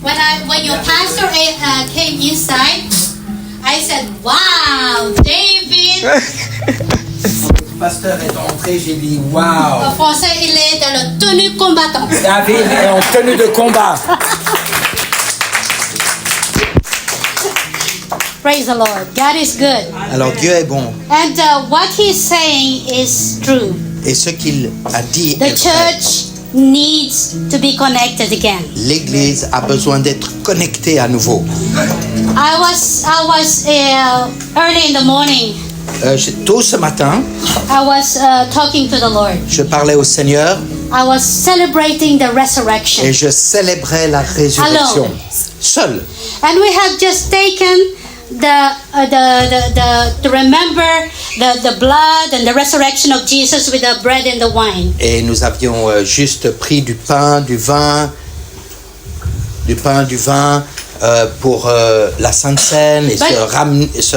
When your pastor came inside, I said, "Wow, David." Le pasteur est entré, j'ai dit En waouh. français, il est dans le tenue combattant. David est en tenue de combat. Praise the Lord. God is good. Alors Dieu est bon. And what he's saying is true. Et ce qu'il a dit The est vrai. church needs to be connected again. L'Église a besoin d'être connectée à nouveau. I was early in the morning. Tôt ce matin, I was talking to the Lord. je parlais au Seigneur I was celebrating the resurrection. et je célébrais la résurrection. Alone. Seul. And we have just taken to remember the blood and the resurrection of Jesus with the bread and the wine. Et nous avions juste pris du pain, du vin pour la Sainte Seine et se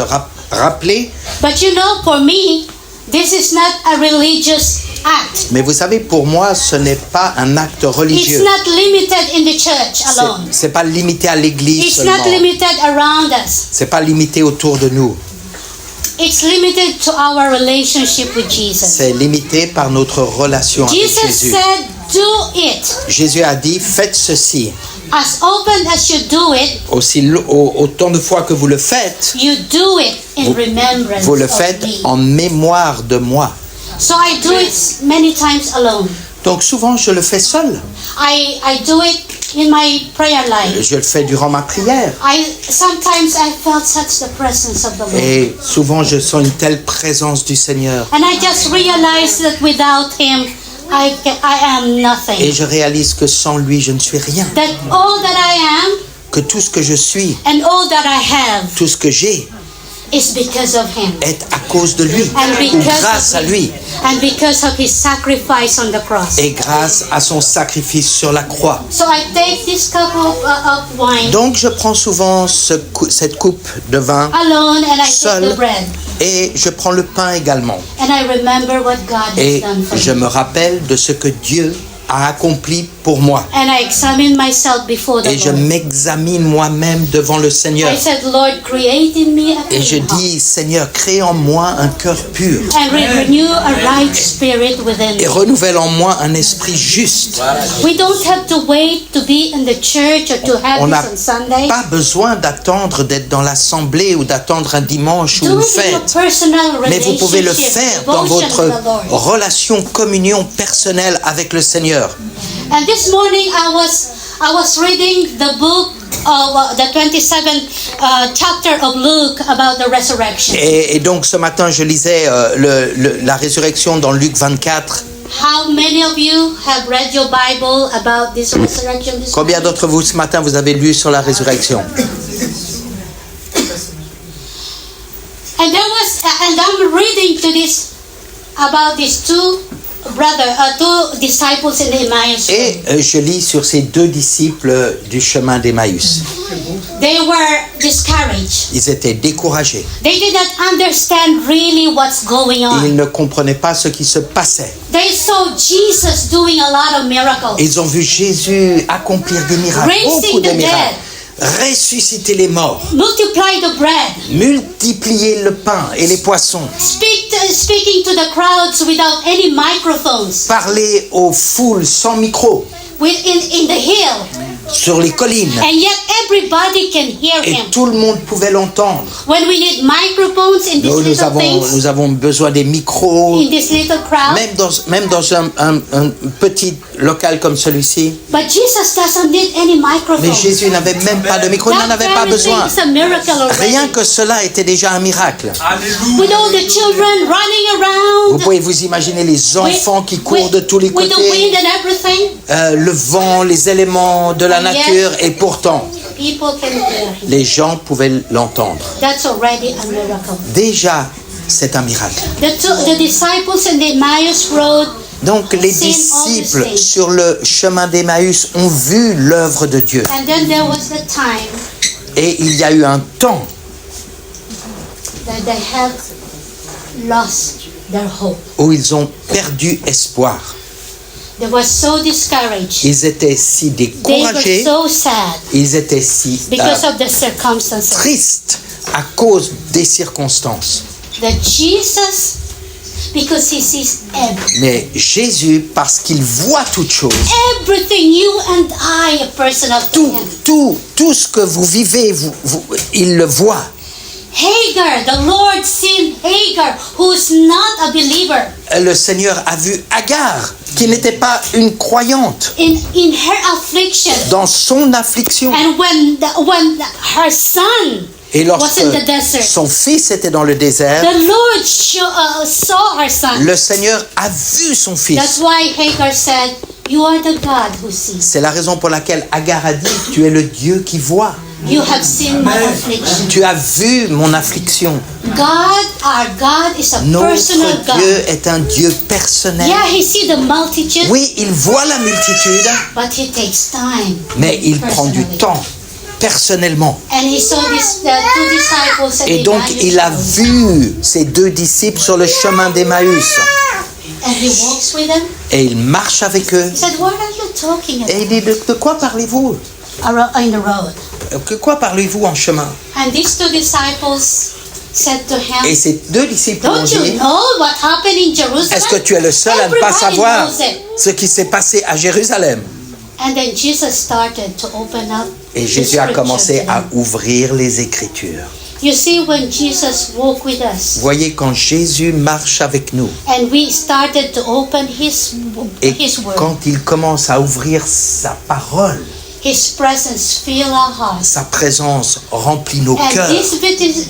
rappeler. But you know, for me, this is not a religious act. Mais vous savez, pour moi, ce n'est pas un acte It's religieux. not limited in the church alone. C'est pas limité à l'Église It's seulement. not limited around us. C'est pas limité autour de nous. It's limited to our relationship with Jesus. C'est limité par notre relation avec Jesus Jésus. said, "Do it Jésus a dit, faites ceci. as often as you do it. Autant de fois que vous le faites, You do it in remembrance vous le of faites me." en mémoire de moi. So I do it many times alone. Donc souvent, je le fais seul. I do it in my prayer life. Je le fais durant ma prière. Sometimes I felt such the presence of the Lord. Et souvent, je sens une telle présence du Seigneur. And I just realized that without Him, I am nothing. Et je réalise que sans lui, je ne suis rien. That all that I am Que tout ce que je suis, and all that I have tout ce que j'ai, is because of Him. est à cause de lui, And ou grâce à lui, and because of His sacrifice on the cross. et grâce à son sacrifice sur la croix. So I take this cup of wine Donc je prends souvent cette coupe de vin alone, and I take seul, the bread. et je prends le pain également. And I remember what God has Et done for je me. me rappelle de ce que Dieu a accompli pour moi. And I examine myself before the Et je Lord. m'examine moi-même devant le Seigneur. I said, "Lord, create in me a Et je clean heart dis, Seigneur, crée en moi un cœur pur and renew a right spirit within et me." renouvelle en moi un esprit juste. We don't have to wait to be in the church or to have On n'a this on Sunday. pas besoin d'attendre d'être dans l'assemblée ou d'attendre un dimanche ou Do une it in your fête. personal Mais vous pouvez le relationship, faire dans devotion votre with the Lord. relation, communion personnelle avec le Seigneur. And this morning I was reading the book of the 27th chapter of Luke about the resurrection. Et donc ce matin, je lisais la résurrection dans Luc 24. How many of you have read your Bible about this resurrection this Combien morning? d'entre vous ce matin, vous avez lu sur la résurrection? And I'm reading to this about these two disciples in Emmaus. Et je lis sur ces deux disciples du chemin d'Emmaüs. They were discouraged. Ils étaient découragés. They did not understand really what's going Ils on. ne comprenaient pas ce qui se passait. They saw Jesus doing a lot of miracles. Ils ont vu Jésus accomplir des miracles, beaucoup Raising de the miracles. Ressusciter les morts, Multiply the bread. multiplier le pain et les poissons, Speaking to the crowds without any microphones. parler aux foules sans micro, In the hill. sur les collines. And yet everybody can hear Et him. tout le monde pouvait l'entendre. When we need microphones in these little things, Nous avons besoin des micros, in this little crowd. même dans un petit local comme celui-ci. But Jesus doesn't need any Mais microphones. Jésus n'avait même pas de micro, il n'en avait pas very besoin. thing is a miracle already. Rien que cela était déjà un miracle. With all the children running Vous around. pouvez vous imaginer les enfants qui courent de tous les with the côtés, wind and everything. le vent, les éléments de la nature, et pourtant, People can hear him. les gens pouvaient l'entendre. That's already a miracle. Déjà, c'est un miracle. The disciples in the Emmaus Road. Donc, les disciples sur le chemin d'Emmaüs ont vu l'œuvre de Dieu. And then there was the time Et il y a eu un temps that they have lost their hope. où ils ont perdu espoir. They were so discouraged. Ils étaient si They découragés, were so sad ils étaient si because of the circumstances. tristes à cause des circonstances. That Jesus, because he sees everything. Mais Jésus, parce qu'il voit toutes choses, Everything, you and I, a person of the hand. tout ce que vous vivez, il le voit. Hagar, the Lord seen Hagar, who's not a believer. Le Seigneur a vu Agar, qui n'était pas une croyante, In her affliction. dans son affliction. And when her son Et was lorsque in the desert, son fils était dans le désert, the Lord saw her son. le Seigneur a vu son That's fils. why Hagar said, "You are the God who sees. C'est la raison pour laquelle Agar a dit, tu es le Dieu qui voit. You have seen my affliction." Tu as vu mon affliction. God, our God, is a personal Notre God. Dieu est un Dieu personnel. Yeah, he sees the multitude, Oui, il voit la multitude, but he takes time. mais il prend du personally. temps, personnellement. And he saw the two disciples at Et donc, Emmaus il a Road. vu ces deux disciples sur le chemin d'Emmaüs. And he walks with them. Et il marche avec eux. He said, "What are you talking Et il about?" dit, de quoi parlez-vous? In the road. De quoi parlez-vous en chemin? And these two disciples said to Et him, ces deux disciples ont "Don't you dit, know what happened in Jerusalem?" est-ce que tu es le seul à ne pas Everybody savoir knows it. ce qui s'est passé à Jérusalem? And then Jesus started to open up Et the Jésus a scriptures commencé to à them. ouvrir les Écritures. You see, when Jesus walked with us, Voyez, quand Jésus marche avec nous, and we started to open et His word, quand il commence à ouvrir sa parole, His presence fill our hearts. sa présence remplit nos And cœurs. this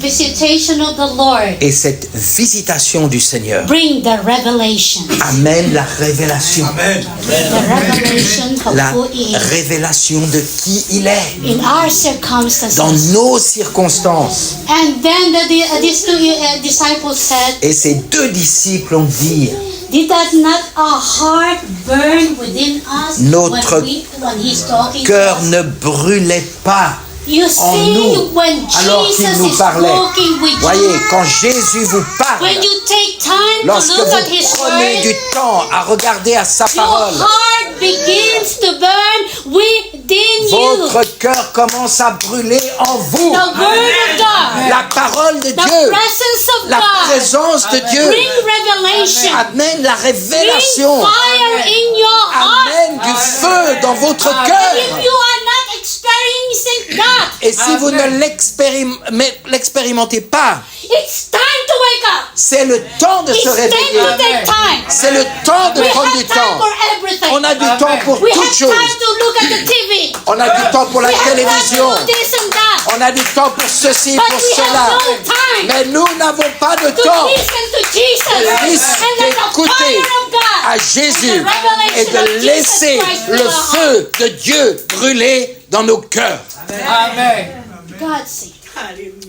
visitation of the Lord Et cette visitation du Seigneur bring the revelation. amène la révélation. The revelation of La who He is. révélation de qui il est In our circumstances. dans nos circonstances. And then these two disciples said, Et ces deux disciples ont dit, "Did that not our heart burn within us Notre when He's talking to cœur us?" ne brûlait pas You en see, nous when alors qu'il Jesus nous is parlait. walking with Voyez, you, quand Jésus vous parle, when you take time to lorsque look at vous His prenez word, du temps à regarder à sa your parole, heart begins to burn within you. votre cœur commence à brûler en vous. The word of God, La parole de the Dieu, presence of la God, présence de Dieu bring revelation, amène la bring révélation, fire in your heart. amène du feu dans votre And if cœur. you are not experiencing that, Et si vous ne l'expérimentez pas, it's time to wake up. c'est le temps de It's se time réveiller. to take time. C'est le temps de We prendre have du time temps. for everything. On a du temps pour We toutes have choses. time to look at the TV. On a du temps pour la We have time télévision. to do this and that. On a du temps pour ceci, But pour we cela. have no time Mais nous n'avons pas de to temps listen to Jesus and let the d'écouter fire of God à Jésus and the revelation et of de Jesus laisser Christ le fill our heart. feu de Dieu brûler dans nos cœurs. God see.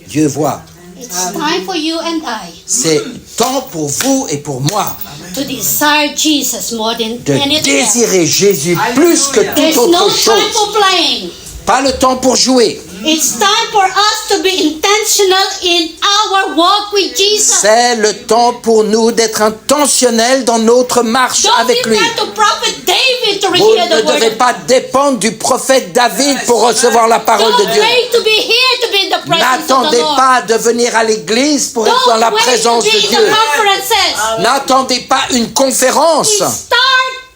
Dieu voit. It's time for you and I C'est temps pour vous et pour moi to desire Jesus more than de anything else. désirer Jésus plus que There's toute no autre time chose. for playing. Pas le temps pour jouer. It's time for us to be intentional in our walk with Jesus. C'est le temps pour nous d'être intentionnels dans notre marche Don't avec lui. depend to Prophet David to Vous hear ne the word. devez pas dépendre du prophète David pour recevoir la parole de Don't Dieu. wait to be here to be in the presence of the N'attendez Lord. pas de venir à l'église pour être dans la Don't wait to présence be de in Dieu. the conferences. N'attendez pas une conférence. It start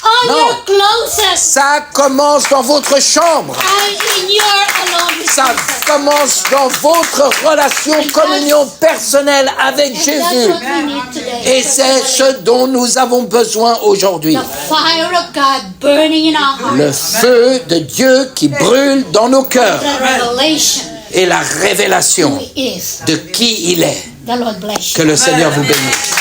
on Non. your closet Ça commence dans votre chambre. and in your alone with Ça Jesus. commence dans votre relation, communion personnelle avec And that's Jésus. what we need today. Et c'est ce dont nous avons besoin aujourd'hui. The fire of God burning in our Le hearts. feu de Dieu qui brûle dans nos cœurs The revelation et la révélation who He is. de qui il est. The Lord bless Que you. le Seigneur vous bénisse.